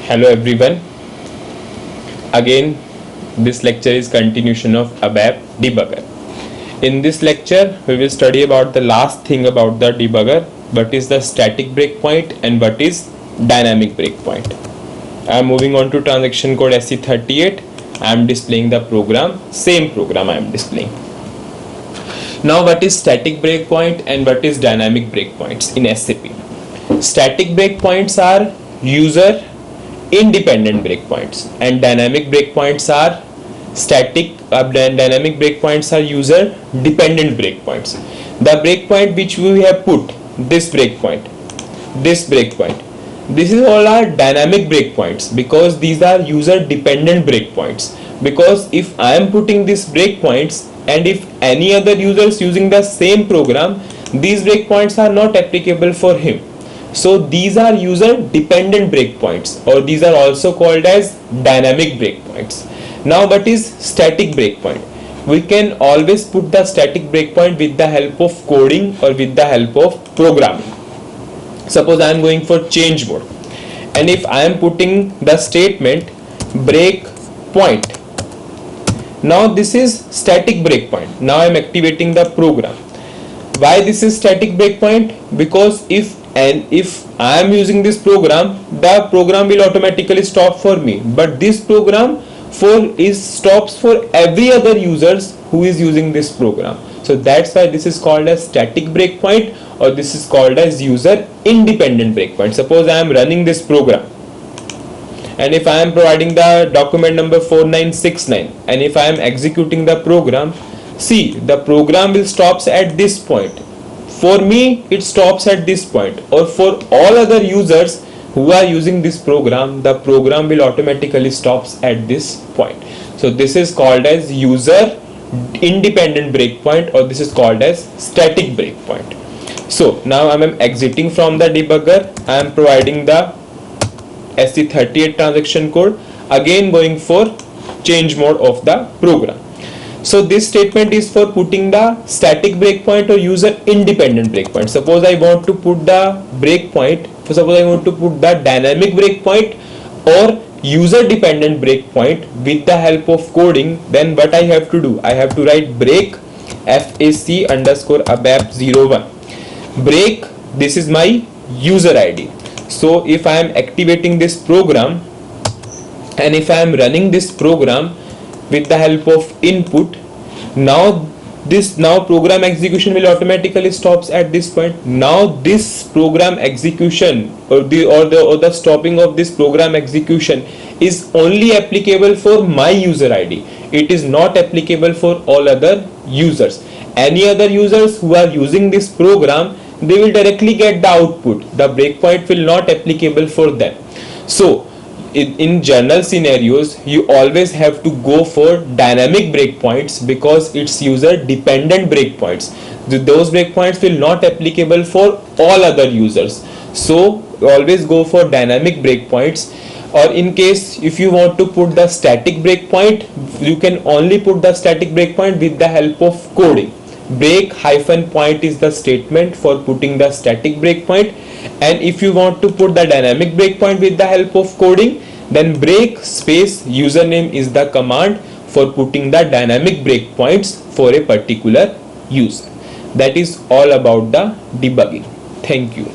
Hello everyone. Again, this lecture is continuation of ABAP Debugger. In this lecture, we will study about the last thing about the debugger, what is the static breakpoint and what is dynamic breakpoint. I am moving on to transaction code SC38. I am displaying the program, same program I am displaying. Now what is static breakpoint and what is dynamic breakpoints in SAP? Static breakpoints are user independent breakpoints and dynamic breakpoints are dynamic breakpoints are user dependent breakpoints. The breakpoint which we have put, this breakpoint, this is all are dynamic breakpoints because these are user dependent breakpoints. Because if I am putting these breakpoints and if any other user is using the same program, these breakpoints are not applicable for him. So these are user dependent breakpoints, or these are also called as dynamic breakpoints. Now what is static breakpoint? We can always put the static breakpoint with the help of coding or with the help of programming. Suppose I am going for change mode, and if I am putting the statement breakpoint, now this is static breakpoint. Now I am activating the program. Why this is static breakpoint? Because if I am using this program, the program will automatically stop for me, but this program stops for every other users who is using this program. So that's why this is called as static breakpoint, or this is called as user independent breakpoint. Suppose I am running this program, and if I am providing the document number 4969, and if I am executing the program, see, the program will stops at this point. For me, it stops at this point, or for all other users who are using this program, the program will automatically stops at this point. So this is called as user independent breakpoint, or this is called as static breakpoint. So now I am exiting from the debugger. I am providing the SC38 transaction code, again going for change mode of the program. So this statement is for putting the static breakpoint or user independent breakpoint. Suppose I want to put the breakpoint, suppose I want to put the dynamic breakpoint or user dependent breakpoint with the help of coding, then what I have to do? I have to write break FAC underscore ABAP01. Break, this is my user ID. So if I am activating this program and if I am running this program with the help of input, now program execution will automatically stops at this point. Now this program execution or the stopping of this program execution is only applicable for my user ID. It is not applicable for all other users. Any other users who are using this program, they will directly get the output. The breakpoint will not applicable for them. So in general scenarios, you always have to go for dynamic breakpoints because it's user dependent breakpoints. Those breakpoints will not applicable for all other users. So always go for dynamic breakpoints. Or in case if you want to put the static breakpoint, you can only put the static breakpoint with the help of coding. Break hyphen point is the statement for putting the static breakpoint, and if you want to put the dynamic breakpoint with the help of coding, then break space username is the command for putting the dynamic breakpoints for a particular user. That is all about the debugging. Thank you.